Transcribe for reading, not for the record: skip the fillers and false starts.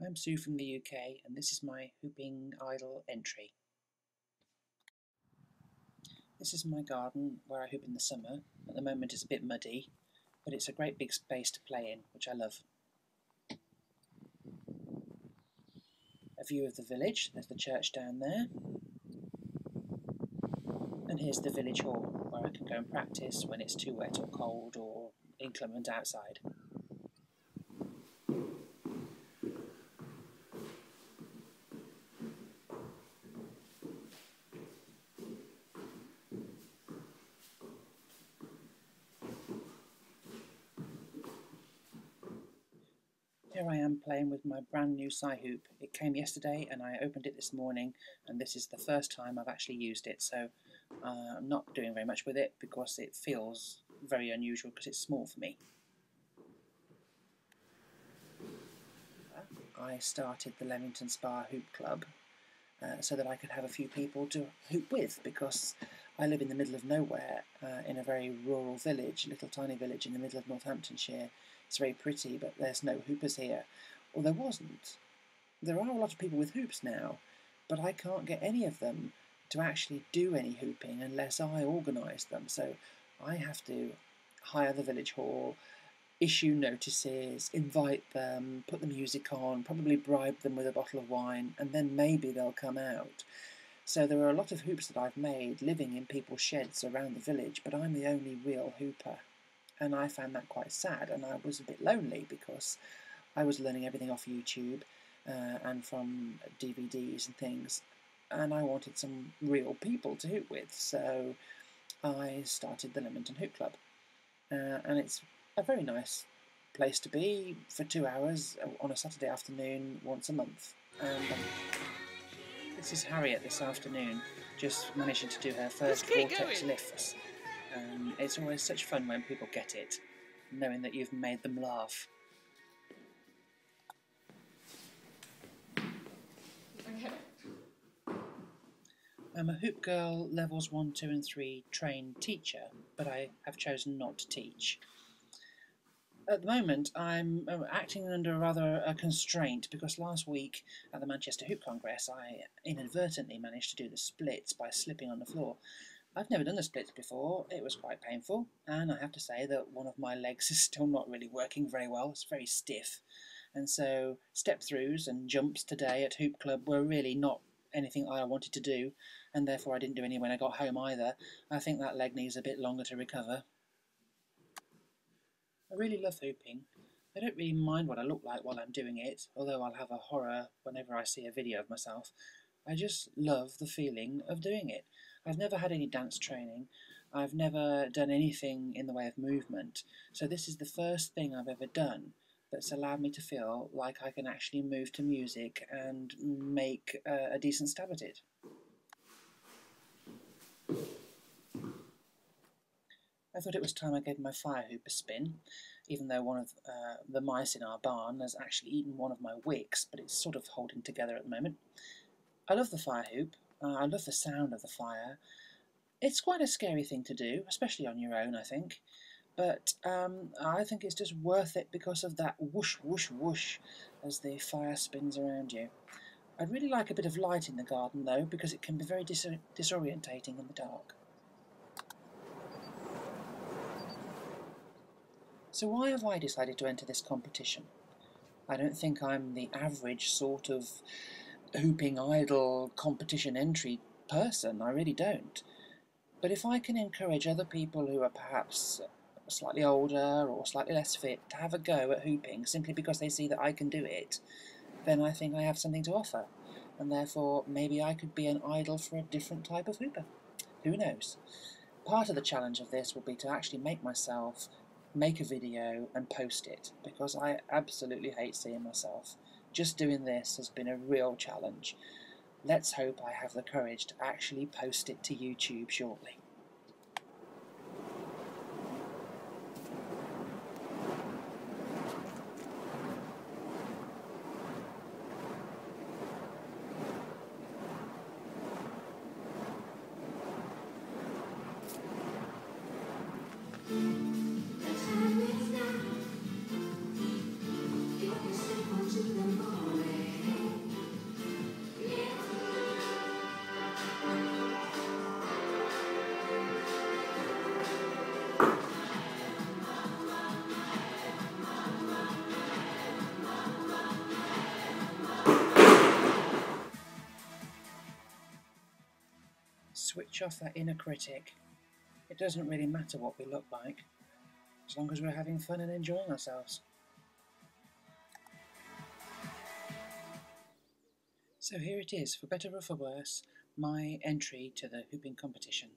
I'm Sue from the UK, and this is my Hooping Idle entry. This is my garden where I hoop in the summer. At the moment it's a bit muddy, but it's a great big space to play in, which I love. A view of the village, there's the church down there. And here's the village hall, where I can go and practice when it's too wet or cold or inclement outside. Here I am playing with my brand new Sci-Hoop. It came yesterday and I opened it this morning, and this is the first time I've actually used it, so I'm not doing very much with it because it feels very unusual because it's small for me. I started the Leamington Spa Hoop Club so that I could have a few people to hoop with, because I live in the middle of nowhere in a very rural village, a little tiny village in the middle of Northamptonshire. It's very pretty, but there's no hoopers here. Or there wasn't. There are a lot of people with hoops now, but I can't get any of them to actually do any hooping unless I organise them. So I have to hire the village hall, issue notices, invite them, put the music on, probably bribe them with a bottle of wine, and then maybe they'll come out. So there are a lot of hoops that I've made living in people's sheds around the village, but I'm the only real hooper. And I found that quite sad, and I was a bit lonely because I was learning everything off YouTube and from DVDs and things, and I wanted some real people to hoop with, so I started the Leamington Hoop Club. And it's a very nice place to be for 2 hours on a Saturday afternoon once a month. And this is Harriet this afternoon, just managing to do her first vortex lifts. It's always such fun when people get it, knowing that you've made them laugh. Okay. I'm a Hoop Girl Levels 1, 2 and 3 trained teacher, but I have chosen not to teach. At the moment, I'm acting under rather a constraint because last week at the Manchester Hoop Congress I inadvertently managed to do the splits by slipping on the floor. I've never done the splits before, it was quite painful, and I have to say that one of my legs is still not really working very well, it's very stiff. And so step-throughs and jumps today at Hoop Club were really not anything I wanted to do, and therefore I didn't do any when I got home either. I think that leg needs a bit longer to recover. I really love hooping. I don't really mind what I look like while I'm doing it, although I'll have a horror whenever I see a video of myself. I just love the feeling of doing it. I've never had any dance training. I've never done anything in the way of movement, so this is the first thing I've ever done that's allowed me to feel like I can actually move to music and make a decent stab at it. I thought it was time I gave my fire hoop a spin, even though one of the mice in our barn has actually eaten one of my wicks, but it's sort of holding together at the moment. I love the fire hoop. I love the sound of the fire. It's quite a scary thing to do, especially on your own, I think. But I think it's just worth it because of that whoosh, whoosh, whoosh as the fire spins around you. I'd really like a bit of light in the garden, though, because it can be very disorientating in the dark. So why have I decided to enter this competition? I don't think I'm the average sort of hooping idle competition entry person, I really don't. But if I can encourage other people who are perhaps slightly older or slightly less fit to have a go at hooping simply because they see that I can do it, then I think I have something to offer, and therefore maybe I could be an idol for a different type of hooper. Who knows? Part of the challenge of this will be to actually make a video and post it, because I absolutely hate seeing myself. Just doing this has been a real challenge. Let's hope I have the courage to actually post it to YouTube shortly. switch off that inner critic. It doesn't really matter what we look like, as long as we're having fun and enjoying ourselves. So here it is, for better or for worse, my entry to the hooping competition.